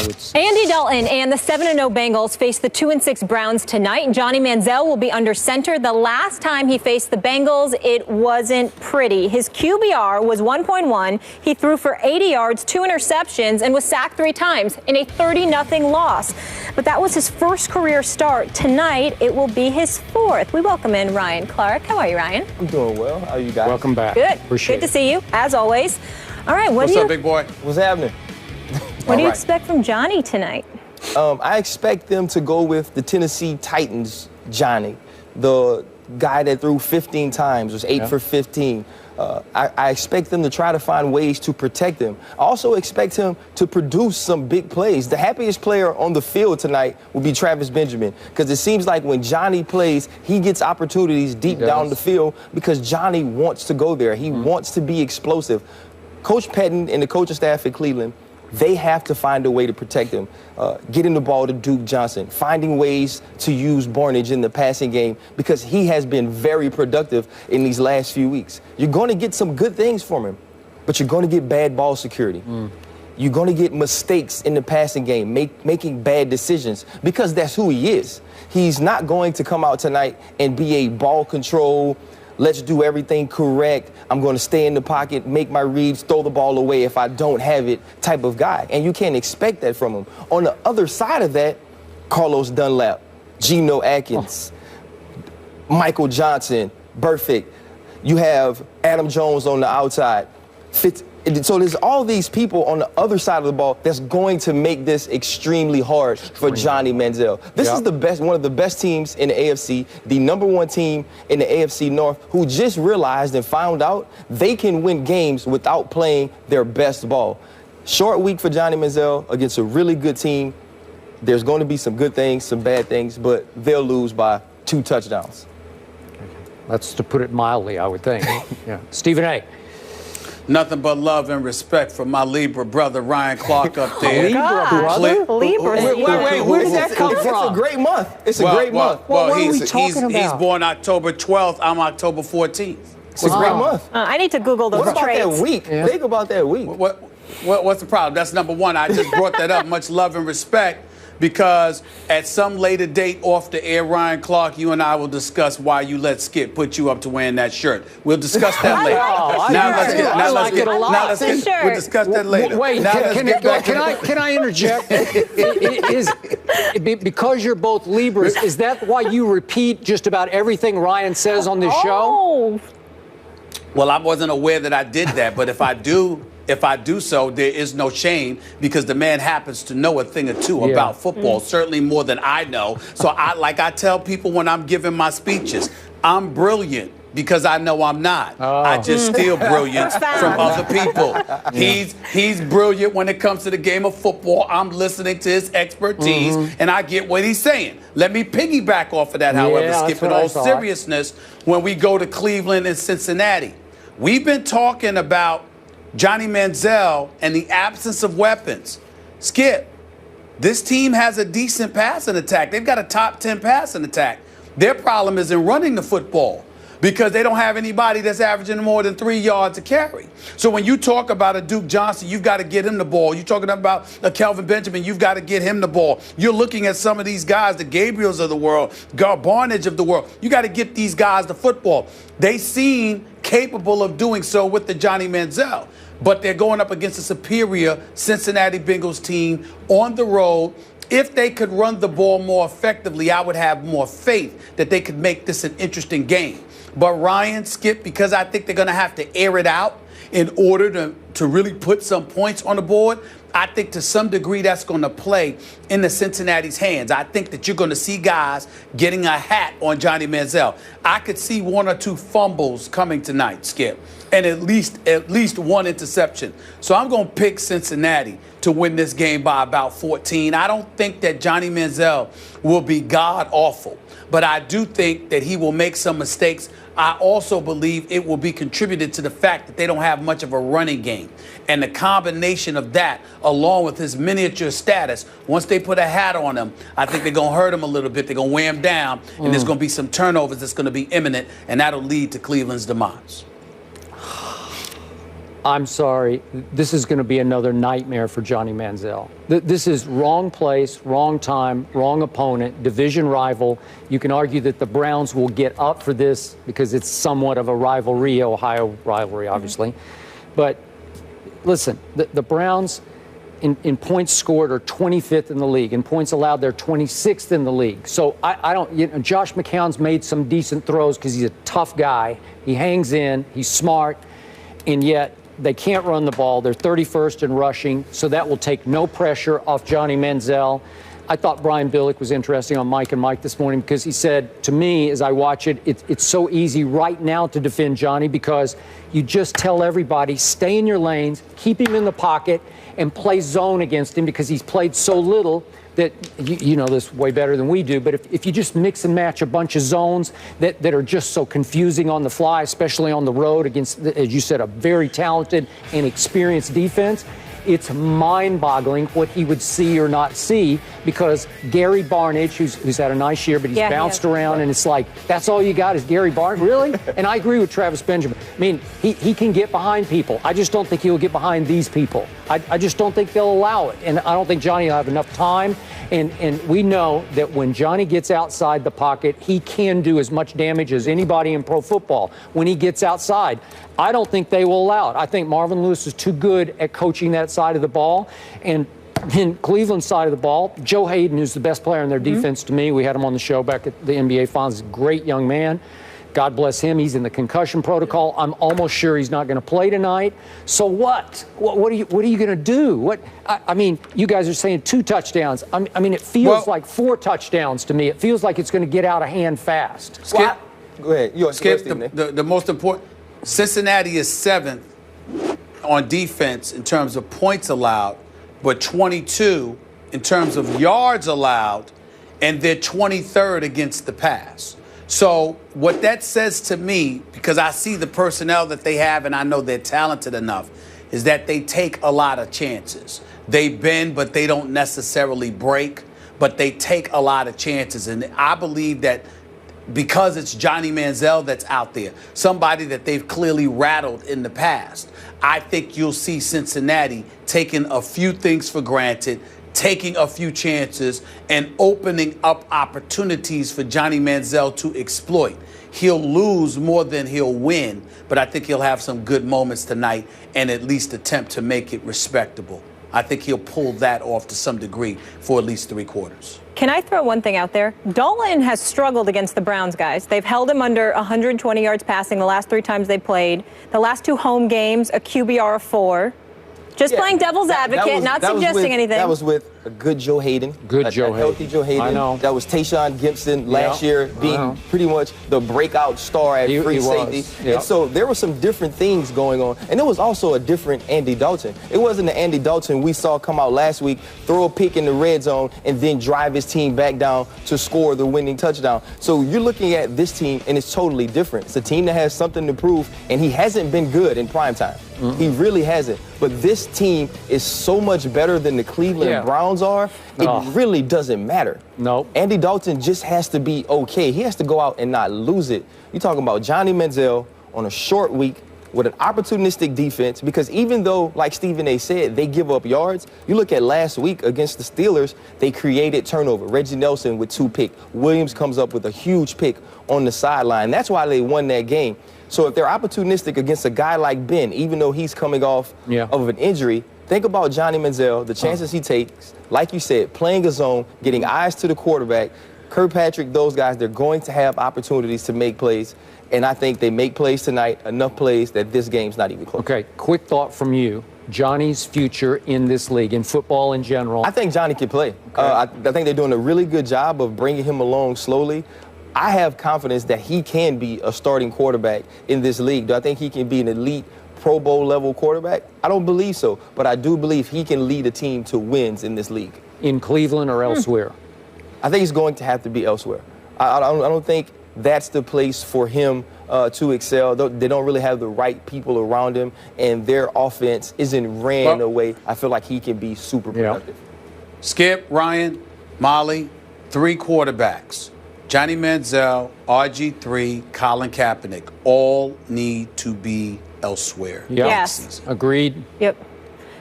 I would say. Andy Dalton and the 7-0 Bengals face the 2-6 Browns tonight. Johnny Manziel will be under center. The last time he faced the Bengals, it wasn't pretty. His QBR was 1.1. He threw for 80 yards, 2 interceptions, and was sacked 3 times in a 30-0 loss. But that was his first career start. Tonight, it will be his 4th. We welcome in Ryan Clark. How are you, Ryan? I'm doing well. How are you guys? Welcome back. Good. Appreciate Good to see you, as always. All right, What's up, big boy? What's happening? What do you expect from Johnny tonight? I expect them to go with the Tennessee Titans, Johnny, the guy that threw 15 times, was 8 for 15. I expect them to try to find ways to protect him. I also expect him to produce some big plays. The happiest player on the field tonight will be Travis Benjamin, because it seems like when Johnny plays, he gets opportunities deep down the field because Johnny wants to go there. He wants to be explosive. Coach Pettin and the coaching staff at Cleveland, they have to find a way to protect him, getting the ball to Duke Johnson, finding ways to use Bornage in the passing game, because he has been very productive in these last few weeks. You're going to get some good things from him, but you're going to get bad ball security. You're going to get mistakes in the passing game, making bad decisions, because that's who he is. He's not going to come out tonight and be a ball control, let's do everything correct, I'm going to stay in the pocket, make my reads, throw the ball away if I don't have it type of guy. And you can't expect that from him. On the other side of that, Carlos Dunlap, Geno Atkins, Michael Johnson, Burfict. You have Adam Jones on the outside. So there's all these people on the other side of the ball that's going to make this extremely hard for Johnny Manziel. This is one of the best teams in the AFC, the #1 team in the AFC North, who just realized and found out they can win games without playing their best ball. Short week for Johnny Manziel against a really good team. There's going to be some good things, some bad things, but they'll lose by 2 touchdowns. That's to put it mildly, I would think. Stephen A. Nothing but love and respect for my Libra brother, Ryan Clark, up there. Libra brother? Libra. Wait, where did that come from? It's a great month. It's a great month. What are we talking about? He's born October 12th. I'm October 14th. It's a great month. I need to Google those What about traits. that week? Think about that week. What's the problem? That's number one. I just brought that up. Much love and respect, because at some later date off the air, Ryan Clark, you and I will discuss why you let Skip put you up to wearing that shirt. We'll discuss that later. We'll discuss that later. Wait, can I interject? Because you're both Libras, is that why you repeat just about everything Ryan says on this show? Well, I wasn't aware that I did that, but if I do so, there is no shame, because the man happens to know a thing or two about football, certainly more than I know. So I tell people when I'm giving my speeches, I'm brilliant because I know I'm not. I just steal brilliance from other people. He's brilliant when it comes to the game of football. I'm listening to his expertise, and I get what he's saying. Let me piggyback off of that, however, Skip, in all seriousness, when we go to Cleveland and Cincinnati. We've been talking about Johnny Manziel and the absence of weapons. Skip, this team has a decent passing attack. They've got a top 10 passing attack. Their problem is in running the football, because they don't have anybody that's averaging more than 3 yards a carry. So when you talk about a Duke Johnson, you've got to get him the ball. You're talking about a Kelvin Benjamin, you've got to get him the ball. You're looking at some of these guys, the Gabriels of the world, Barnage of the world. You got to get these guys the football. They seem capable of doing so with the Johnny Manziel, but they're going up against a superior Cincinnati Bengals team on the road. If they could run the ball more effectively, I would have more faith that they could make this an interesting game. But Ryan, Skip, because I think they're going to have to air it out in order to really put some points on the board, I think to some degree that's going to play in the Cincinnati's hands. I think that you're going to see guys getting a hat on Johnny Manziel. I could see 1 or 2 fumbles coming tonight, Skip, and at least 1 interception. So I'm going to pick Cincinnati to win this game by about 14. I don't think that Johnny Manziel will be god-awful, but I do think that he will make some mistakes. I also believe it will be contributed to the fact that they don't have much of a running game. And the combination of that, along with his miniature status, once they put a hat on him, I think they're going to hurt him a little bit. They're going to wear him down, and there's going to be some turnovers that's going to be imminent, and that'll lead to Cleveland's demise. I'm sorry. This is going to be another nightmare for Johnny Manziel. This is wrong place, wrong time, wrong opponent, division rival. You can argue that the Browns will get up for this because it's somewhat of a rivalry, Ohio rivalry, obviously. But listen, the Browns in points scored are 25th in the league. In points allowed, they're 26th in the league. So I don't, Josh McCown's made some decent throws because he's a tough guy. He hangs in, he's smart, and yet they can't run the ball. They're 31st in rushing, so that will take no pressure off Johnny Manziel. I thought Brian Billick was interesting on Mike and Mike this morning because he said to me as I watch it, it's so easy right now to defend Johnny because you just tell everybody, stay in your lanes, keep him in the pocket, and play zone against him because he's played so little that you know this way better than we do. But if you just mix and match a bunch of zones that are just so confusing on the fly, especially on the road against, as you said, a very talented and experienced defense, it's mind-boggling what he would see or not see because Gary Barnidge, who's had a nice year, but he's bounced around, and it's like, that's all you got is Gary Barnidge? Really? And I agree with Travis Benjamin. I mean, he can get behind people. I just don't think he'll get behind these people. I just don't think they'll allow it. And I don't think Johnny will have enough time. And we know that when Johnny gets outside the pocket, he can do as much damage as anybody in pro football when he gets outside. I don't think they will allow it. I think Marvin Lewis is too good at coaching that side of the ball. And in Cleveland's side of the ball, Joe Hayden, who's the best player in their defense to me, we had him on the show back at the NBA Finals, great young man. God bless him. He's in the concussion protocol. I'm almost sure he's not going to play tonight. So what? What are you going to do? I mean, you guys are saying 2 touchdowns. I mean, it feels like 4 touchdowns to me. It feels like it's going to get out of hand fast. Skip, go ahead. Skip, the most important. Cincinnati is 7th on defense in terms of points allowed, but 22 in terms of yards allowed, and they're 23rd against the pass. So what that says to me, because I see the personnel that they have and I know they're talented enough, is that they take a lot of chances. They bend, but they don't necessarily break, but they take a lot of chances. And I believe that because it's Johnny Manziel that's out there, somebody that they've clearly rattled in the past, I think you'll see Cincinnati taking a few things for granted, taking a few chances, and opening up opportunities for Johnny Manziel to exploit. He'll lose more than he'll win, but I think he'll have some good moments tonight and at least attempt to make it respectable. I think he'll pull that off to some degree for at least 3 quarters. Can I throw one thing out there? Dalton has struggled against the Browns, guys. They've held him under 120 yards passing the last 3 times they played. The last 2 home games, a QBR of 4. Just playing devil's advocate, not suggesting anything. That was with a good Joe Hayden. Good Joe Hayden. Healthy Joe Hayden. I know. That was Tayshaun Gibson last year being pretty much the breakout star at free safety. Yep. And so there were some different things going on. And it was also a different Andy Dalton. It wasn't the Andy Dalton we saw come out last week, throw a pick in the red zone, and then drive his team back down to score the winning touchdown. So you're looking at this team, and it's totally different. It's a team that has something to prove, and he hasn't been good in primetime. He really hasn't. But this team is so much better than the Cleveland Browns are, it really doesn't matter. No. Andy Dalton just has to be okay. He has to go out and not lose it. You're talking about Johnny Manziel on a short week with an opportunistic defense, because even though, like Stephen A. said, they give up yards, you look at last week against the Steelers, they created turnover. Reggie Nelson with 2 picks. Williams comes up with a huge pick on the sideline. That's why they won that game. So if they're opportunistic against a guy like Ben, even though he's coming off of an injury, think about Johnny Manziel, the chances he takes, like you said, playing a zone, getting eyes to the quarterback. Kirkpatrick, those guys, they're going to have opportunities to make plays. And I think they make plays tonight, enough plays that this game's not even close. Okay, quick thought from you. Johnny's future in this league, in football in general. I think Johnny can play. Okay. I think they're doing a really good job of bringing him along slowly. I have confidence that he can be a starting quarterback in this league. Do I think he can be an elite Pro Bowl level quarterback? I don't believe so, but I do believe he can lead a team to wins in this league. In Cleveland or elsewhere? I think he's going to have to be elsewhere. I don't think that's the place for him to excel. They don't really have the right people around him, and their offense isn't ran in a way I feel like he can be super productive. Skip, Ryan, Molly, 3 quarterbacks. Johnny Manziel, RG3, Colin Kaepernick all need to be elsewhere. Yeah. Yes. next season. Agreed. Yep.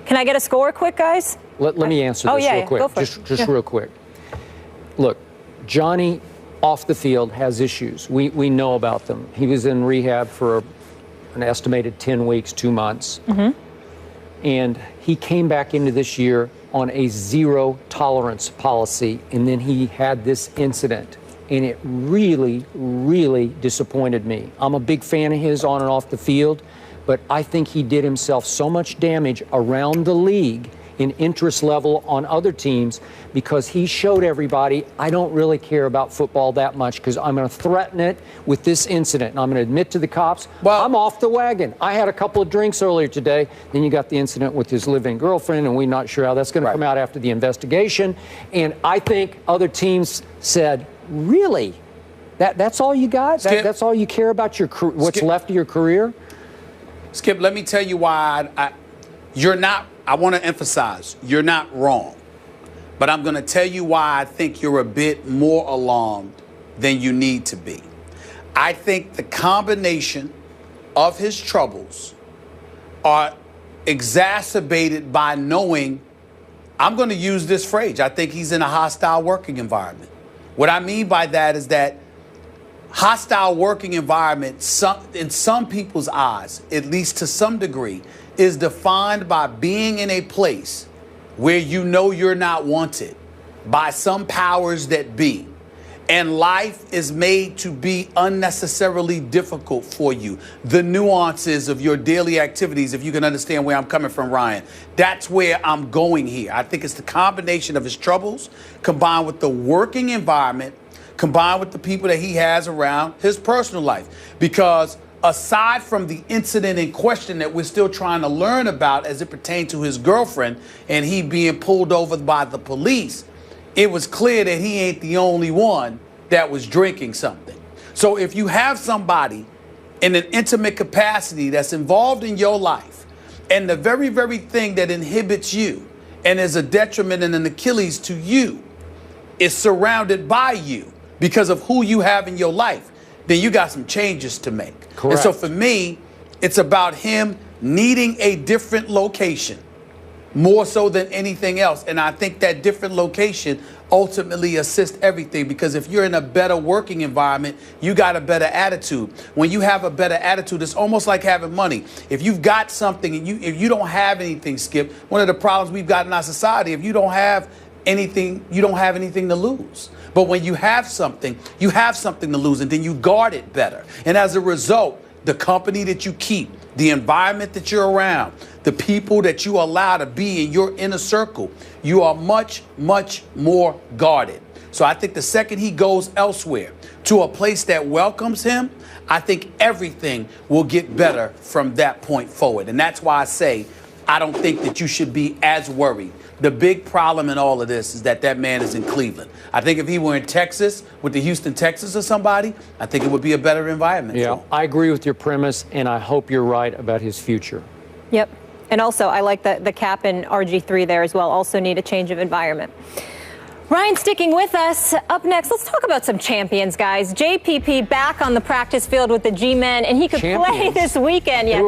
Can I get a score quick, guys? Let me answer this real quick. Go for Just real quick. Look, Johnny off the field has issues. We know about them. He was in rehab for an estimated 10 weeks, 2 months. And he came back into this year on a zero tolerance policy, and then he had this incident. And it really, really disappointed me. I'm a big fan of his on and off the field, but I think he did himself so much damage around the league in interest level on other teams because he showed everybody, I don't really care about football that much because I'm going to threaten it with this incident. And I'm going to admit to the cops, well, I'm off the wagon. I had a couple of drinks earlier today. Then you got the incident with his live-in girlfriend, and we're not sure how that's going to come out after the investigation. And I think other teams said, really? That's all you got? That's all you care about your what's left of your career? Skip, let me tell you why you're not. I want to emphasize, you're not wrong. But I'm going to tell you why I think you're a bit more alarmed than you need to be. I think the combination of his troubles are exacerbated by knowing, I'm going to use this phrase, I think he's in a hostile working environment. What I mean by that is that hostile working environment, in some people's eyes, at least to some degree, is defined by being in a place where you know you're not wanted by some powers that be. And life is made to be unnecessarily difficult for you. The nuances of your daily activities, if you can understand where I'm coming from, Ryan, that's where I'm going here. I think it's the combination of his troubles combined with the working environment, combined with the people that he has around his personal life. Because aside from the incident in question that we're still trying to learn about as it pertained to his girlfriend and he being pulled over by the police, it was clear that he ain't the only one that was drinking something. So if you have somebody in an intimate capacity that's involved in your life, and the very, very thing that inhibits you and is a detriment and an Achilles to you is surrounded by you because of who you have in your life, then you got some changes to make. Correct. And so for me, it's about him needing a different location more so than anything else. And I think that different location ultimately assists everything, because if you're in a better working environment, you got a better attitude. When you have a better attitude, it's almost like having money. If you've got something and if you don't have anything, Skip, one of the problems we've got in our society, if you don't have anything, you don't have anything to lose. But when you have something to lose, and then you guard it better. And as a result, the company that you keep, the environment that you're around, the people that you allow to be in your inner circle, you are much, much more guarded. So I think the second he goes elsewhere to a place that welcomes him, I think everything will get better from that point forward. And that's why I say I don't think that you should be as worried. The big problem in all of this is that man is in Cleveland. I think if he were in Texas, with the Houston Texans or somebody, I think it would be a better environment. Yeah, for him. I agree with your premise, and I hope you're right about his future. Yep. And also, I like the cap and RG3 there as well. Also need a change of environment. Ryan sticking with us. Up next, let's talk about some champions, guys. JPP back on the practice field with the G-Men, and he could play this weekend. Yeah.